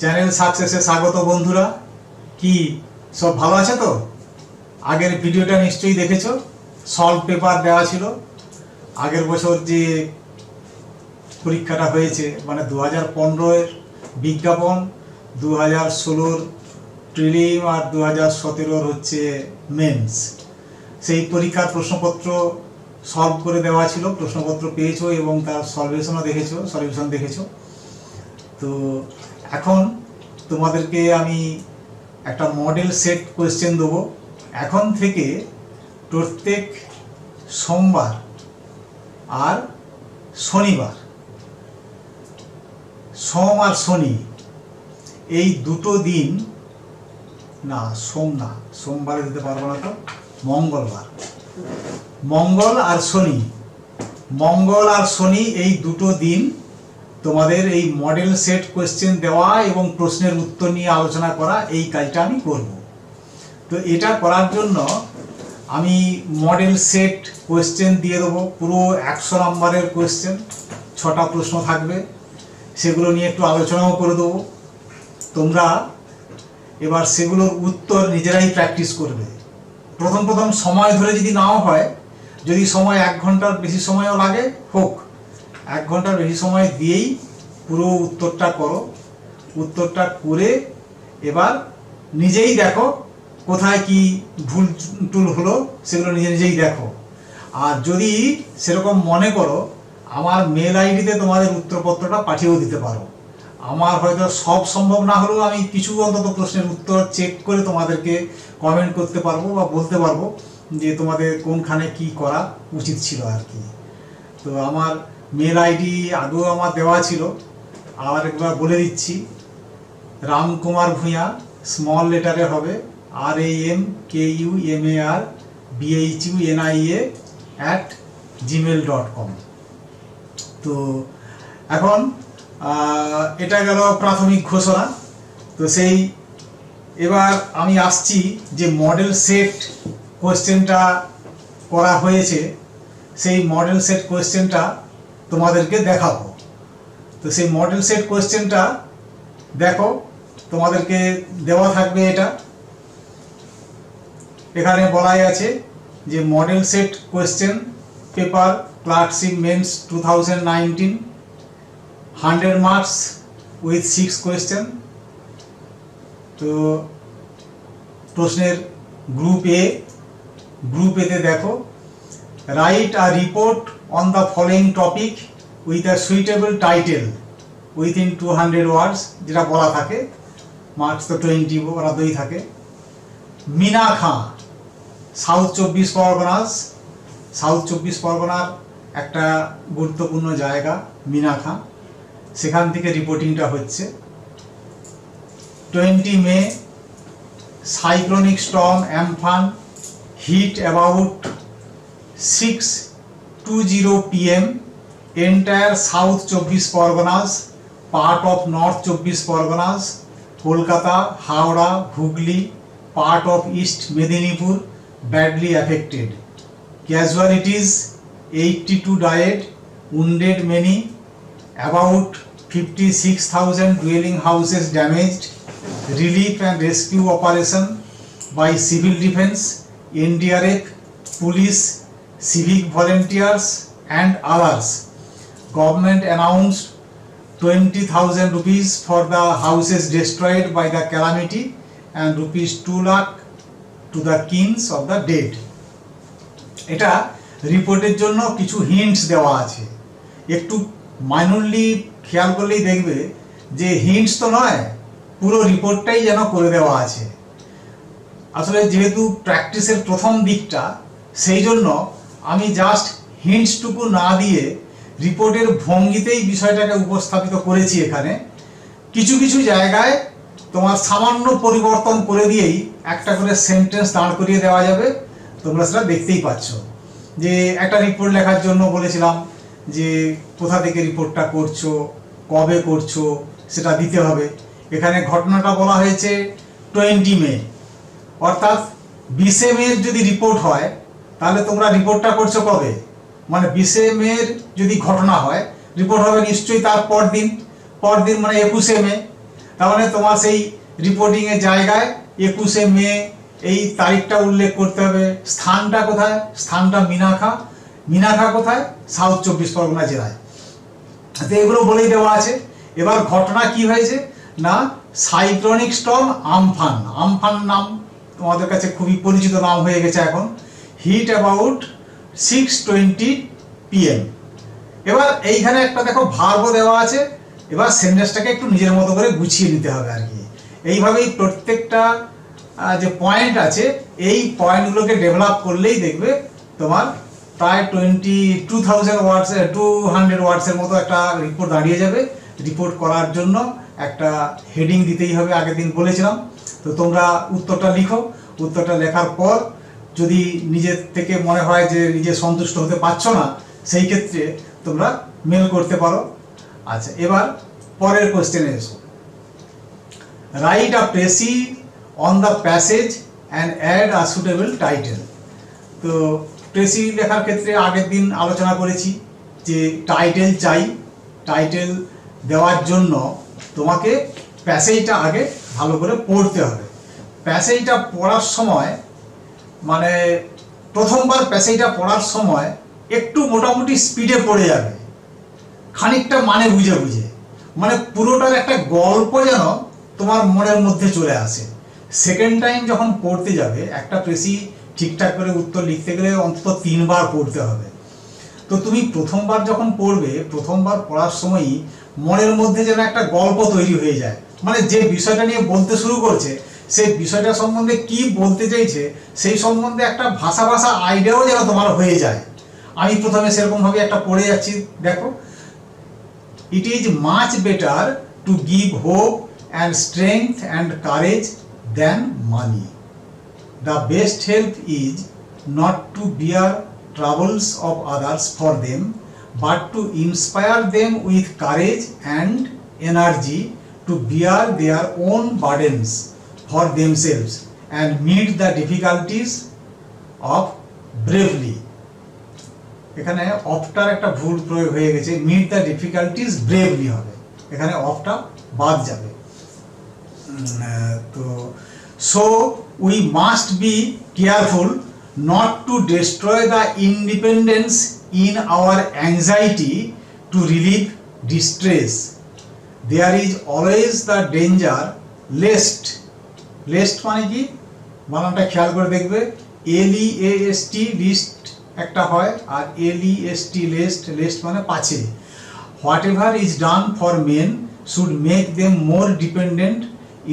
Channel সাকসেসে স্বাগত বন্ধুরা। কি সব ভালো আছে তো? আগের ভিডিওটা নিশ্চয়ই দেখেছো, সলভ পেপার দেওয়া ছিল। আগের বছর যে পরীক্ষাটা হয়েছে, মানে 2015-এর বিজ্ঞাপন, 2016-র প্রিলিম আর 2017-র হচ্ছে মেন্স, সেই পরীক্ষার প্রশ্নপত্র সলভ করে দেওয়া ছিল। প্রশ্নপত্র পেয়েছো এবং তার সলিউশন দেখেছো। তো এখন তোমাদেরকে আমি একটা মডেল সেট কোয়েশ্চেন দেবো। এখন থেকে প্রত্যেক সোমবার আর শনিবার, সোম আর শনি, এই দুটো দিন, না সোমবারে দিতে পারবো না, তো মঙ্গল আর শনি এই দুটো দিন তোমাদের এই মডেল সেট কোয়েশ্চেন দেওয়া এবং প্রশ্নের উত্তর নিয়ে আলোচনা করা, এই কাজটা আমি করব। তো এটা করার জন্য আমি মডেল সেট কোয়েশ্চেন দিয়ে দেবো, পুরো 100 নম্বরের কোয়েশ্চেন, 6টা প্রশ্ন থাকবে, সেগুলো নিয়ে একটু আলোচনাও করে দেবো। তোমরা এবার সেগুলোর উত্তর নিজেরাই প্র্যাকটিস করবে। প্রথম সময় ধরে যদি নাও হয়, যদি সময় 1 ঘন্টার বেশি সময়ও লাগে হোক, 1 ঘন্টার বেশি সময় দিয়েই পুরো উত্তরটা করো। উত্তরটা করে এবার নিজেই দেখো কোথায় কি ভুল টুল হলো, সেগুলো নিজেই দেখো। আর যদি সেরকম মনে করো, আমার মেল আইডিতে তোমাদের উত্তরপত্রটা পাঠিয়েও দিতে পারো। আমার হয়তো সব সম্ভব না হলেও আমি কিছু অন্তত প্রশ্নের উত্তর চেক করে তোমাদেরকে কমেন্ট করতে পারবো বা বলতে পারবো যে তোমাদের কোনখানে কি করা উচিত ছিল আর কি। তো আমার মেল আইডি আগেও আমার দেওয়া ছিল, আর একবার বলে দিচ্ছি, রামকুমার ভূঁইয়া, স্মল লেটারে হবে, RAMKUMARBHUNIA@gmail.com। তো এখন এটা গেল প্রাথমিক ঘোষণা। তো সেই এবার আমি আসছি যে মডেল সেট কোয়েশ্চেনটা করা হয়েছে, সেই মডেল সেট কোয়েশ্চেনটা তোমাদেরকে দেখাবো। তো সেই মডেল সেট কোয়েশ্চেনটা দেখো, তোমাদেরকে দেওয়া থাকবে এটা। এখানে বলাই আছে যে model set question paper clerkship men's 2019, 100 marks with 6 question. তো প্রশ্নের গ্রুপ এতে দেখো, write a report on the following topic with a suitable title within 200 ওয়ার্ডস, যেটা বলা থাকে, মার্কস তো 20 বরাদ্দই থাকে। মিনা খাঁ, সাউথ 24 পরগনার একটা গুরুত্বপূর্ণ জায়গা মিনা খাঁ, সেখান থেকে রিপোর্টিংটা হচ্ছে। 20 May, cyclonic storm Amphan hit about 6:20 PM entire South 24 Parganas, part of North 24 Parganas, Kolkata, Howrah, Hooghly, part of East Medinipur badly affected. Casualties 82 died, wounded many, about 56,000 dwelling houses damaged. Relief and rescue operation by civil defense, NDRF, police, civic volunteers and others. Government announced 20,000 rupees for the houses destroyed by the calamity and rupees 2 lakh to the kins of the dead. এটা রিপোর্টের জন্য কিছু hints দেওয়া আছে, একটু minorly খেয়াল করলেই দেখবে যে হিন্টস তো নয়, পুরো রিপোর্টটাই যেন করে দেওয়া আছে। আসলে যেহেতু প্র্যাকটিসের প্রথম দিকটা, সেই জন্য আমি জাস্ট হিন্টসটুকু না দিয়ে রিপোর্টের ভঙ্গিতেই বিষয়টাকে উপস্থাপিত করেছি। এখানে কিছু কিছু জায়গায় তোমার সামান্য পরিবর্তন করে দিয়েই একটা করে সেন্টেন্স দাঁড় করিয়ে দেওয়া যাবে। তোমরা সেটা দেখতেই পাচ্ছ যে একটা রিপোর্ট লেখার জন্য বলেছিলাম যে কোথা থেকে রিপোর্টটা করছো, কবে করছো, সেটা দিতে হবে। এখানে ঘটনাটা বলা হয়েছে 20 মে, অর্থাৎ 20 মে যদি রিপোর্ট হয়, তাহলে তোমরা রিপোর্টটা করছো কবে? মানে 20 মে যদি ঘটনা হয়, রিপোর্ট হবে নিশ্চয়ই তার পরদিন মানে 21 মে। তার মানে তোমার সেই রিপোর্টিং এর জায়গায় 21শে মে এই তারিখটা উল্লেখ করতে হবে। স্থানটা কোথায়? স্থানটা মিনাখা। মিনাখা কোথায়? সাউথ 24 পরগনা জেলায়। তো এগুলো বলেই দেওয়া আছে। এবার ঘটনা কি হয়েছে না, সাইক্লোনিক স্টর্ম আমফান। আমফান নাম তোমাদের কাছে খুবই পরিচিত নাম হয়ে গেছে এখন। হিট অ্যাবাউট 6:20 PM। এবার এইখানে একটা দেখো ভার্বও দেওয়া আছে। এবার সেন্টেন্সটাকে একটু নিজের মতো করে গুছিয়ে নিতে হবে আর কি। এইভাবেই প্রত্যেকটা যে পয়েন্ট আছে এই পয়েন্টগুলোকে ডেভেলপ করলেই দেখবে তোমার প্রায় 22,000 ওয়ার্ডস 200 ওয়ার্ডসের মতো একটা রিপোর্ট দাঁড়িয়ে যাবে। রিপোর্ট করার জন্য একটা হেডিং দিতেই হবে, আগের দিন বলেছিলাম। তো তোমরা উত্তরটা লিখো। উত্তরটা লেখার পর যদি নিজের থেকে মনে হয় যে নিজে সন্তুষ্ট হতে পারছো না, সেই ক্ষেত্রে তোমরা মেল করতে পারো। আচ্ছা, এবার পরের কোশ্চেনে এসো। Write a precis on the passage and add a suitable title. তো প্রেসি লেখার ক্ষেত্রে আগের দিন আলোচনা করেছি যে টাইটেল চাই। টাইটেল দেওয়ার জন্য তোমাকে প্যাসেজটা আগে ভালো করে পড়তে হবে। প্যাসেজটা পড়ার সময় মানে প্রথমবার প্যাসেজটা পড়ার সময় একটু মোটামুটি স্পিডে পড়ে যাবে, খানিকটা মানে বুঝে বুঝে, মানে পুরোটার একটা গল্প যেন তোমার মনের মধ্যে চলে আসে। সেকেন্ড টাইম যখন পড়তে যাবে, একটা প্রেসি ঠিকঠাক করে উত্তর লিখতে গেলে অন্তত 3 বার পড়তে হবে। তো তুমি প্রথমবার যখন পড়বে, প্রথমবার পড়ার সময়ই মনের মধ্যে যেন একটা গল্প তৈরি হয়ে যায়। মানে যে বিষয়টা নিয়ে বলতে শুরু করছে, সেই বিষয়টা সম্বন্ধে কি বলতে চাইছে সেই সম্বন্ধে একটা ভাষা আইডিয়াও যেন তোমার হয়ে যায়। আমি প্রথমে সেরকমভাবে একটা পড়ে যাচ্ছি, দেখো। It is much better to give hope and strength and courage than money. The best help is not to bear troubles of others for them, but to inspire them with courage and energy to bear their own burdens for themselves and meet the difficulties of bravely. এখানে after একটা ভুল প্রয়োগ হয়ে গেছে, meet the difficulties bravely হবে, এখানে অফটা বাদ যাবে। তো so we must be careful not to destroy the independence in our anxiety to relieve distress. There is always the danger lest. Lest মানে কি, বানানটা খেয়াল করে দেখবে। LEAST লিস্ট একটা হয়, আর LEST লেস্ট, লেস্ট মানে পাছে। Whatever is done for men should make them more dependent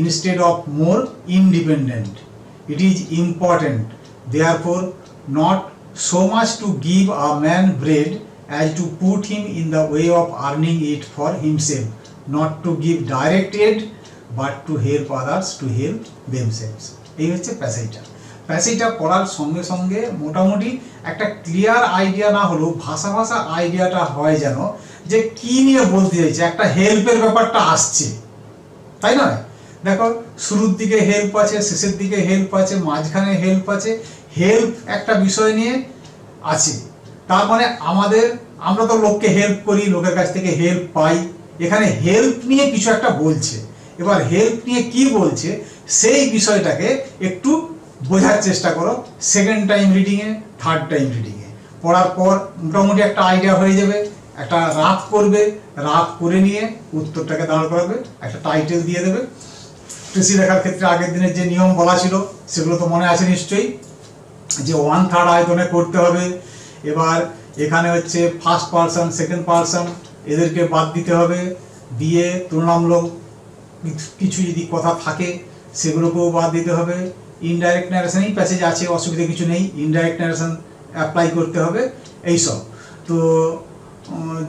instead of more independent. It is important therefore not so much to give a man bread as to put him in the way of earning it for himself, not to give direct aid but to help others to help themselves. এই হচ্ছে প্যাসেজটা। প্যাসেজটা পড়ার সঙ্গে সঙ্গে মোটামুটি একটা clear idea না হলেও ভাষা আইডিয়াটা হয় যেন যে কি নিয়ে বলতে চাইছে, একটা হেল্পের ব্যাপারটা আসছে, তাই নয়? দেখো, শুরুর দিকে হেল্প আছে, শেষের দিকে হেল্প আছে, মাঝখানে হেল্প আছে। হেল্প একটা বিষয় নিয়ে আছে, তার মানে আমরা তো লোককে হেল্প করি, লোকের কাছ থেকে হেল্প পাই। এখানে হেল্প নিয়ে কিছু একটা বলছে। এবার হেল্প নিয়ে কি বলছে সেই বিষয়টাকে একটু বোঝার চেষ্টা করো সেকেন্ড টাইম রিডিংয়ে, থার্ড টাইম রিডিংয়ে। পড়ার পর মোটামুটি একটা আইডিয়া হয়ে যাবে। একটা রাফ করবে, রাফ করে নিয়ে উত্তরটাকে দাঁড় করাবে, একটা টাইটেল দিয়ে দেবে। প্রেসি লেখার ক্ষেত্রে আগের দিনের যে নিয়ম বলা ছিল সেগুলো তো মনে আছে নিশ্চয়ই, যে 1/3 আয়তনে করতে হবে। এবার এখানে হচ্ছে ফার্স্ট পারসন, সেকেন্ড পারসন, এদেরকে বাদ দিতে হবে। দিয়ে তুলনামূলক কিছু যদি কথা থাকে সেগুলোকেও বাদ দিতে হবে। ইনডাইরেক্ট ন্যারেশনই প্যাসেজ আছে, অসুবিধা কিছু নেই, ইনডাইরেক্ট ন্যারেশন অ্যাপ্লাই করতে হবে এইসব। তো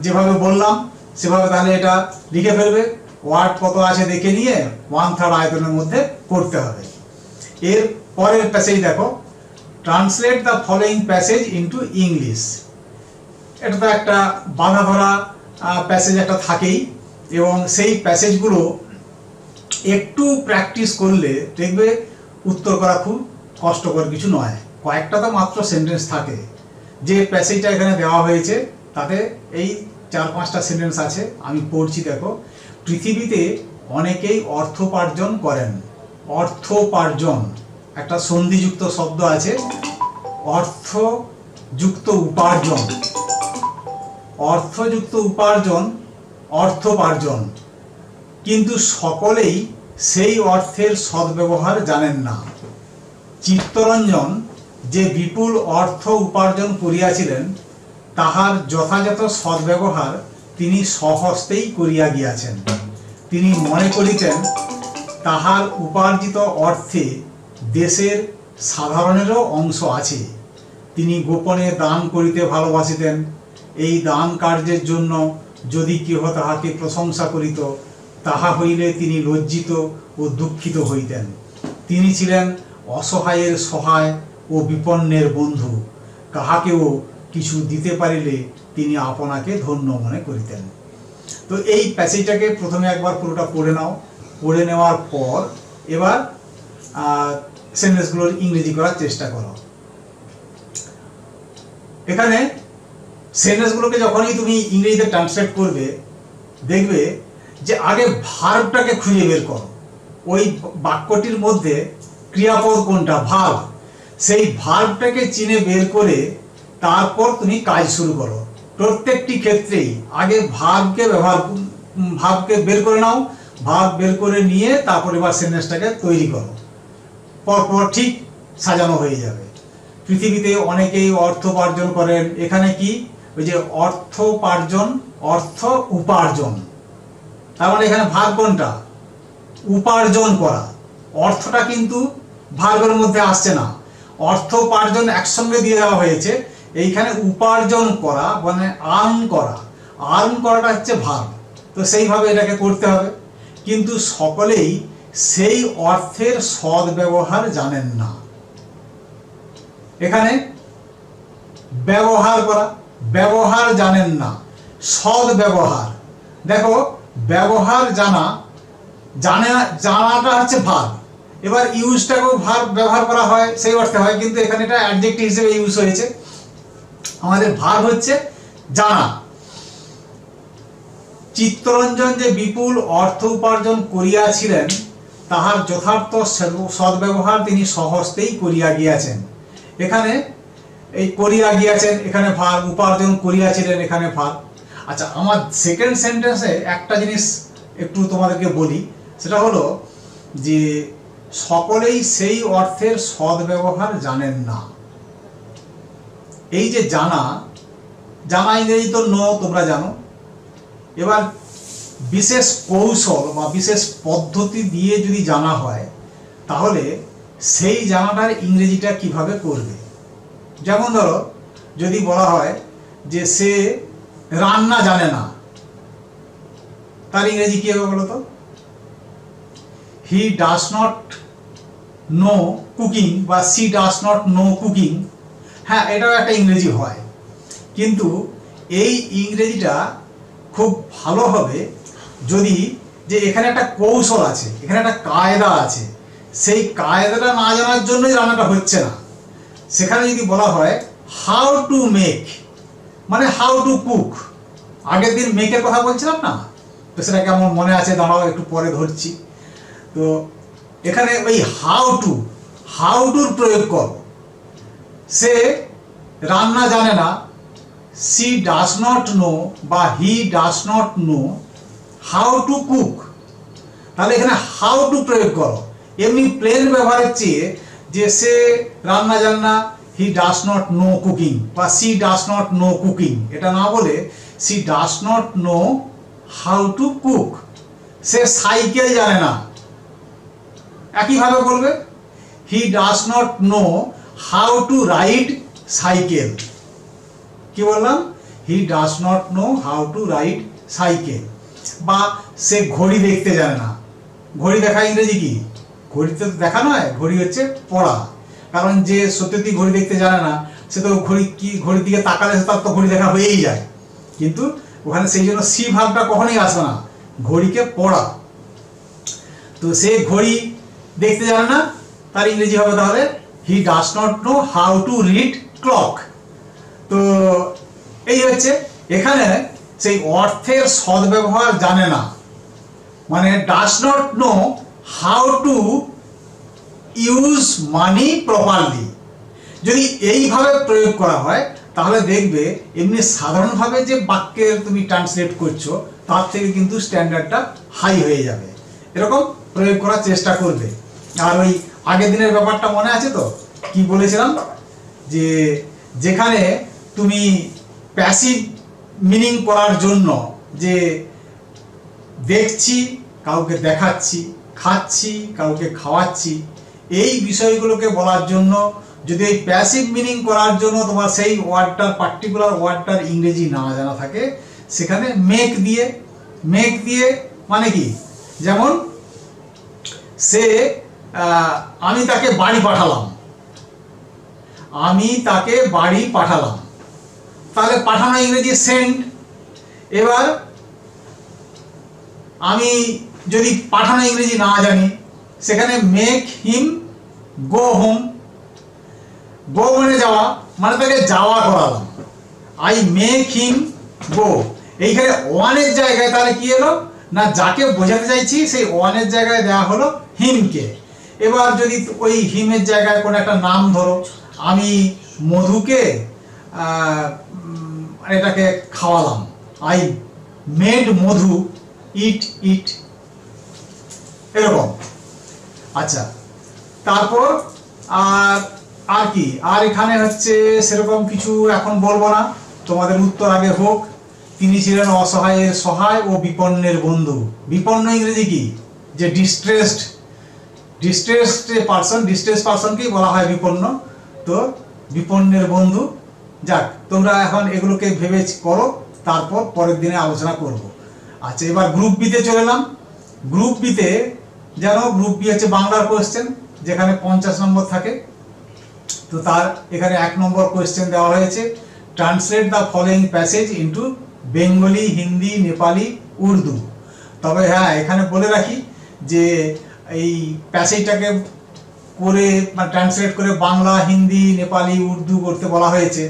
যেভাবে বললাম সেভাবে তাহলে এটা লিখে ফেলবে। ওয়ার্ড কত আছে দেখে নিয়ে 1/3 আয়তনের মধ্যে করতে হবে। এর পরের প্যাসেজ দেখো, translate the following passage into English. এটা তো একটা বাঁধা ধরা প্যাসেজ একটা থাকেই, এবং সেই প্যাসেজগুলো একটু প্র্যাকটিস করলে দেখবে উত্তর করা খুব কষ্টকর কিছু নয়। কয়েকটা তো মাত্র সেন্টেন্স থাকে। যে প্যাসেজটা এখানে দেওয়া হয়েছে তাতে এই 4-5টা সেন্টেন্স আছে, আমি পড়ছি দেখো। পৃথিবীতে অনেকেই অর্থোপার্জন করেন। অর্থোপার্জন একটা সন্ধিযুক্ত শব্দ আছে, অর্থযুক্ত উপার্জন, অর্থযুক্ত উপার্জন, অর্থোপার্জন। কিন্তু সকলেই সেই অর্থের সদ্ব্যবহার জানেন না। চিত্তরঞ্জন যে বিপুল অর্থ উপার্জন করিয়াছিলেন, তাহার যথাযথ সদ্ব্যবহার তিনি স্বহস্তেই করিয়া গিয়াছেন। তিনি মনে করিতেন তাহার উপার্জিত অর্থে দেশের সাধারণেরও অংশ আছে। তিনি গোপনে দান করিতে ভালোবাসিতেন। এই দান কার্যের জন্য যদি কেহ তাহাকে প্রশংসা করিত, তাহা হইলে তিনি লজ্জিত ও দুঃখিত হইতেন। তিনি ছিলেন অসহায়ের সহায় ও বিপন্নের বন্ধু। কাহাকেও কিছু দিতে পারিলে তিনি আপনাকে ধন্য মনে করিতেন। তো এই প্যাসেজটাকে প্রথমে একবার পুরোটা পড়ে নাও। পড়ে নেওয়ার পর এবার সেন্টেন্সগুলোর ইংরেজি করার চেষ্টা করো। এখানে সেন্টেন্সগুলোকে যখনই তুমি ইংরেজিতে ট্রান্সলেট করবে, দেখবে যে আগে ভার্বটাকে খুঁজে বের করো। ওই বাক্যটির মধ্যে ক্রিয়াপদ কোনটা, ভার্ব, সেই ভার্বটাকে চিনে বের করে তারপর তুমি কাজ শুরু করো। প্রত্যেকটি ক্ষেত্রেই আগে ভার্বকে বের করে নাও। ভার্ব বের করে নিয়ে তারপর এবার সেন্টেন্সটাকে তৈরি করো। পরপর ঠিক সাজানো হয়ে যাবে। পৃথিবীতে অনেকেই অর্থ উপার্জন করেন। এখানে কি, ওই যে অর্থ উপার্জন, অর্থ উপার্জন, তার মানে এখানে ভার্ব কোনটা, উপার্জন করা। অর্থটা কিন্তু ভার্বের মধ্যে আসছে না, অর্থ উপার্জন একসঙ্গে দিয়ে দেওয়া হয়েছে। এইখানে উপার্জন করা মানে আর্ন করা, আর্ন করাটা হচ্ছে ভার্ব। তো সেইভাবে এটাকে করতে হবে। কিন্তু সকলেই সেই অর্থের সদ্ব্যবহার জানেন না। এখানে ব্যবহার করা, ব্যবহার জানেন না, সদ্ব্যবহার। দেখো, ব্যবহার জানা, জানাটা হচ্ছে ভার্ব। এবার ইউজটাকেও ভার্ব ব্যবহার করা হয়, সেই অর্থে হয়, কিন্তু এখানে এটা অ্যাডজেক্টিভ হিসেবে ইউজ হয়েছে। আমাদের ভার্ব হচ্ছে জানা। চিত্তরঞ্জন যে বিপুল অর্থ উপার্জন করিয়াছিলেন, তাহার যথার্থ সদ্ব্যবহার তিনি স্বহস্তেই করিয়া গিয়াছেন। এখানে এই করিয়া গিয়াছেন, এখানে ভার্ব, উপার্জন করিয়াছিলেন, এখানে ভার্ব। আচ্ছা, আমার সেকেন্ড সেন্টেন্সে একটা জিনিস একটু তোমাদেরকে বলি। সেটা হলো যে সকলেই সেই অর্থের সদ্ব্যবহার জানেন না। এই যে জানা, জানা ইংরেজি তো নো, তোমরা জানো। এবার বিশেষ কৌশল বা বিশেষ পদ্ধতি দিয়ে যদি জানা হয়, তাহলে সেই জানাটার ইংরেজিটা কিভাবে করবে। যেমন ধরো, যদি বলা হয় যে সে রান্না জানে না, তার ইংরেজি কি হবে বলো তো? He does not know cooking বা she does not know cooking. হ্যাঁ, এটাও একটা ইংরেজি হয়, কিন্তু এই ইংরেজিটা খুব ভালো হবে যদি, যে এখানে একটা কৌশল আছে, এখানে একটা কায়দা আছে, সেই কায়দাটা না জানার জন্যই রান্নাটা হচ্ছে না। সেখানে যদি বলা হয় হাউ টু মেক, মানে হাউ টু কুক। আগের দিন মেকের কথা বলছিলাম না, তো সেটা কেমন মনে আছে, দাঁড়াও একটু পরে ধরছি। তো এখানে ওই হাউ টুর প্রয়োগ করো। সে রান্না জানে না, সি ডাজ নট নো বা হি does not know how to cook. তাহলে এখানে হাউ টু প্রয়োগ করো। এমনি প্লেন ব্যবহারের চেয়ে যে সে রান্না জানে না, he does not know cooking বা she does not know cooking, এটা না বলে she does not know how to cook. সে সাইকেল জানে না, একইভাবে বলবে he does not know how to ride cycle. কি বললাম? He does not know how to ride cycle. বা সে ঘড়ি দেখতে জানে না। ঘড়ি দেখা ইংরেজি কি? ঘড়িতে দেখা নয়, ঘড়ি হচ্ছে পড়া। কারণ যে সত্যি ঘড়ি দেখতে জানে না, সে তো ঘড়ির দিকে তাকালে তার তো ঘড়ি দেখা হয়েই যায়। কিন্তু ওখানে সেই জন্য সি ভাবটা কখনোই আসবে না, ঘড়িকে পড়া। তো সে ঘড়ি দেখতে জানে না, তার ইংরেজি হবে তাহলে হি does not know how to read clock. তো এই হচ্ছে, এখানে সেই অর্থের সদ্ব্যবহার জানে না। মানে does not know how to use money properly. যদি এইভাবে প্রয়োগ করা হয় তাহলে দেখবে এমনি সাধারণভাবে যে বাক্যের তুমি ট্রান্সলেট করছো তার থেকে কিন্তু স্ট্যান্ডার্ডটা হাই হয়ে যাবে। এরকম প্রয়োগ করার চেষ্টা করবে। আর ওই আগের দিনের ব্যাপারটা মনে আছে তো, কি বলেছিলাম, যে যেখানে তুমি প্যাসিভ মিনিং করার জন্য যে দেখছি, কাউকে দেখাচ্ছি, খাচ্ছি, কাউকে খাওয়াচ্ছি, এই বিষয়গুলোকে বলার জন্য যদি এই প্যাসিভ মিনিং করার জন্য তোমার সেই ওয়ার্ডটার পার্টিকুলার ওয়ার্ডটার ইংরেজি না জানা থাকে, সেখানে মেক দিয়ে মানে কি, যেমন সে আমি তাকে বাড়ি পাঠালাম, তাহলে পাঠানো ইংরেজি সেন্ড। এবার আমি যদি পাঠানো ইংরেজি না জানি, সেখানে মেক হিম গো হোম। গো মানে যাওয়া, মানে তাকে যাওয়া করালাম, আই মেক হিম গো। এইখানে ওয়ানের জায়গায় তাহলে কি এলো না, যাকে বোঝাতে চাইছি সেই ওয়ানের জায়গায় দেওয়া হলো হিমকে। এবার যদি ওই হিমের জায়গায় কোনো একটা নাম ধরো, আমি মধুকে এটাকে খাওয়ালাম, আই মেড মধু ইট, এরকম। আচ্ছা, তারপর আর কি, আর এখানে হচ্ছে সেরকম কিছু এখন বলবো না, তোমাদের উত্তর আগে হোক। তিনি ছিলেন অসহায়ের সহায় ও বিপন্নের বন্ধু। বিপন্ন ইংরেজি কি, যে ডিস্ট্রেসড পার্সনকেই বলা হয় বিপন্ন। তো বিপন্নের বন্ধু। যাক, তোমরা এখন এগুলোকে ভেবে করো, তারপর পরের দিনে আলোচনা করব। আচ্ছা, এবার গ্রুপ বিতে চলে এলাম। গ্রুপ বিতে জানো, গ্রুপ বি হচ্ছে বাংলার কোয়েশ্চেন, যেখানে 50 নম্বর থাকে। তো তার এখানে 1 নম্বর কোয়েশ্চেন দেওয়া হয়েছে, translate the following passage into Bengali, Hindi, Nepali, Urdu. তবে হ্যাঁ, এখানে বলে রাখি যে এই প্যাসেজটাকে করে মানে ট্রান্সলেট করে বাংলা, হিন্দি, নেপালি, উর্দু করতে বলা হয়েছে।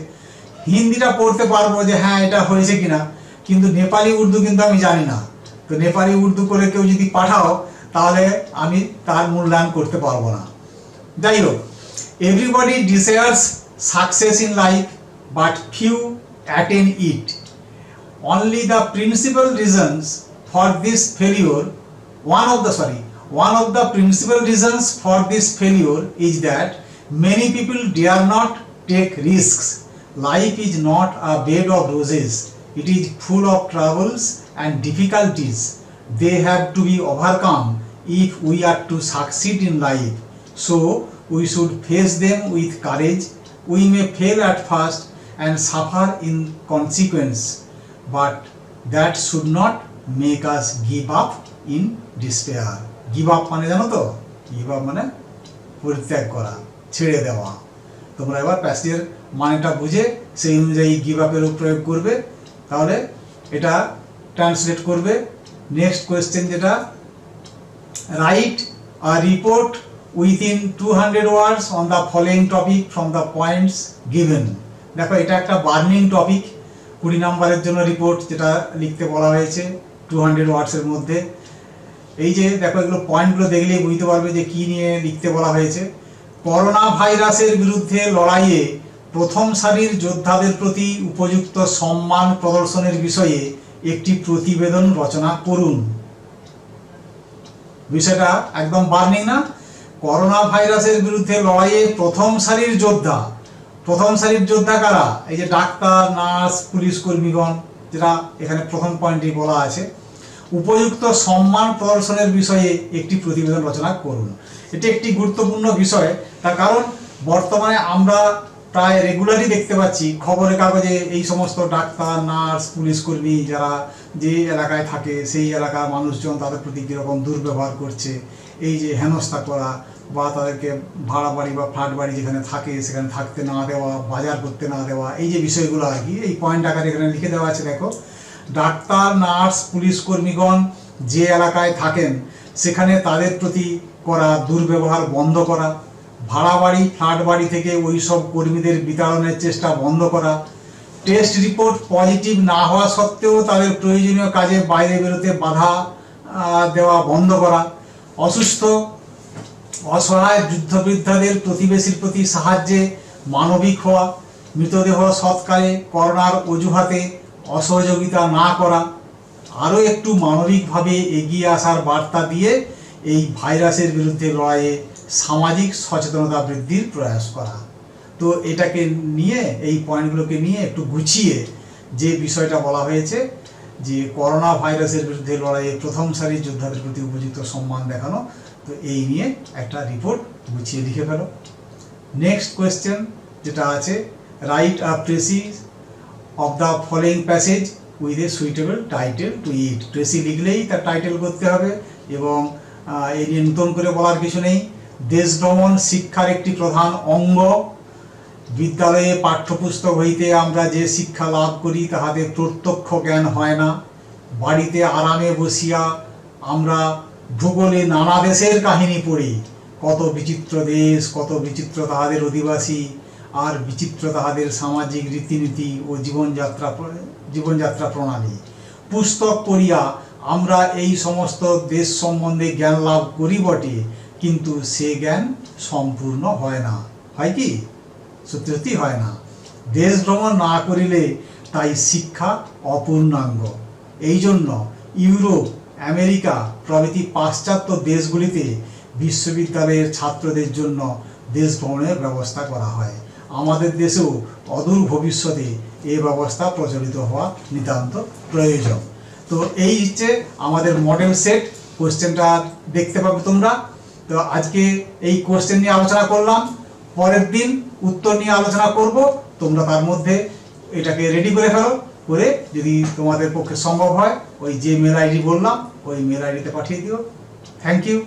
হিন্দিটা পড়তে পারবো যে হ্যাঁ এটা হয়েছে কিনা, কিন্তু নেপালি, উর্দু কিন্তু আমি জানি না। তো নেপালি, উর্দু করে কেউ যদি পাঠাও তাহলে আমি তার মূল্যায়ন করতে পারবো না। যাই হোক, everybody desires success in life but few attain it. Only the principal reasons for this failure, one of the principal reasons for this failure is that many people dare not take risks. Life is not a bed of roses. It is full of troubles and difficulties. They have to be overcome if we are to succeed in life. So we should face them with courage. We may fail at first and suffer in consequence, but that should not make us give up in despair. Give up মানে জানো তো, give up মানে পরিত্যাগ করা, ছেড়ে দেওয়া। তোমরা এবার প্যাসেজের মানেটা বুঝে সেই অনুযায়ী গিভ আপের প্রয়োগ করবে, তাহলে এটা ট্রান্সলেট করবে। নেক্সট কোয়েশ্চেন যেটা, write a report within 200 words on the following topic from the points given. দেখো, এটা একটা বার্নিং টপিক, 20 নম্বরের জন্য রিপোর্ট যেটা লিখতে বলা হয়েছে 200 ওয়ার্ডসের মধ্যে। এই যে দেখো, এগুলো পয়েন্টগুলো দেখলেই বুঝতে পারবে যে কি নিয়ে লিখতে বলা হয়েছে। করোনা ভাইরাসের বিরুদ্ধে লড়াইয়ে প্রথম সারির যোদ্ধাদের প্রতি উপযুক্ত সম্মান প্রদর্শনের বিষয়ে একটি প্রতিবেদন রচনা করুন। বিষয়টা একদম বার্নিং না? করোনা ভাইরাসের বিরুদ্ধে লড়াইয়ে প্রথম সারির যোদ্ধা কারা? এই যে ডাক্তার, নার্স, পুলিশ কর্মীগণ, যেটা এখানে প্রথম পয়েন্টেই বলা আছে। উপযুক্ত সম্মান প্রদর্শনের বিষয়ে একটি প্রতিবেদন রচনা করুন। এটি একটি গুরুত্বপূর্ণ বিষয়, তার কারণ বর্তমানে আমরা প্রায় রেগুলারই দেখতে পাচ্ছি খবরের কাগজে এই সমস্ত ডাক্তার, নার্স, পুলিশ কর্মী যারা যে এলাকায় থাকে সেই এলাকার মানুষজন তাদের প্রতি কীরকম দুর্ব্যবহার করছে, এই যে হেনস্থা করা বা তাদেরকে ভাড়া বাড়ি বা ফ্ল্যাট বাড়ি যেখানে থাকে সেখানে থাকতে না দেওয়া, বাজার করতে না দেওয়া, এই যে বিষয়গুলো আর কি এই পয়েন্ট আকারে এখানে লিখে দেওয়া আছে। দেখো, ডাক্তার, নার্স, পুলিশ কর্মীগণ যে এলাকায় থাকেন সেখানে তাদের প্রতি করা দুর্ব্যবহার বন্ধ করা, ভাড়া বাড়ি, ফ্ল্যাট বাড়ি থেকে ওই সব কর্মীদের বিতাড়নের চেষ্টা বন্ধ করা, টেস্ট রিপোর্ট পজিটিভ না হওয়া সত্ত্বেও তাদের প্রয়োজনীয় কাজে বাইরে বেরোতে বাধা দেওয়া বন্ধ করা, অসুস্থ অসহায় বৃদ্ধবৃদ্ধাদের প্রতিবেশীর প্রতি সাহায্যে মানবিক হওয়া, মৃতদেহ সৎকারে করোনার অজুহাতে অসহযোগিতা না করা, আরও একটু মানবিকভাবে এগিয়ে আসার বার্তা দিয়ে এই ভাইরাসের বিরুদ্ধে লড়াইয়ে সামাজিক সচেতনতা বৃদ্ধির প্রয়াস করা। তো এটাকে নিয়ে, এই পয়েন্টগুলোকে নিয়ে একটু গুছিয়ে যে বিষয়টা বলা হয়েছে যে করোনা ভাইরাসের বিরুদ্ধে লড়াইয়ে প্রথম সারির যোদ্ধাদের প্রতি উপযুক্ত সম্মান দেখানো, তো এই নিয়ে একটা রিপোর্ট গুছিয়ে লিখে ফেলো। নেক্সট কোয়েশ্চেন যেটা আছে, write a precis of the following passage with a suitable title to it. Precis লিখলেই তার টাইটেল করতে হবে এবং এই নিয়ে নতুন করে বলার কিছু নেই। দেশ ভ্রমণ শিক্ষার একটি প্রধান অঙ্গ। বিদ্যালয়ে পাঠ্যপুস্তক হইতে আমরা যে শিক্ষা লাভ করি তাহাতে প্রত্যক্ষ জ্ঞান হয় না। বাড়িতে আরামে বসিয়া আমরা ভূগোলে নানা দেশের কাহিনী পড়ি, কত বিচিত্র দেশ, কত বিচিত্র তাহাদের অধিবাসী, আর বিচিত্র তাহাদের সামাজিক রীতিনীতি ও জীবনযাত্রা প্রণালী। পুস্তক পড়িয়া আমরা এই সমস্ত দেশ সম্বন্ধে জ্ঞান লাভ করি বটে, কিন্তু সে জ্ঞান সম্পূর্ণ হয় না। হয় কি? সত্যি সত্যি হয় না। দেশ ভ্রমণ না করিলে তাই শিক্ষা অপূর্ণাঙ্গ। এই জন্য ইউরোপ, আমেরিকা প্রভৃতি পাশ্চাত্য দেশগুলিতে বিশ্ববিদ্যালয়ের ছাত্রদের জন্য দেশ ভ্রমণের ব্যবস্থা করা হয়। আমাদের দেশেও অদূর ভবিষ্যতে এই ব্যবস্থা প্রচলিত হওয়া নিতান্ত প্রয়োজন। তো এই হচ্ছে আমাদের মডেল সেট। কোশ্চেনটা দেখতে পাবে তোমরা। তো আজকে এই কোশ্চেন নিয়ে আলোচনা করলাম, পরের দিন উত্তর নিয়ে আলোচনা করব। তোমরা তার মধ্যে এটাকে রেডি করে ফেলো, করে যদি তোমাদের পক্ষে সম্ভব হয় ওই যে মেল আইডি বললাম ওই মেল আইডিতে পাঠিয়ে দিও। Thank you.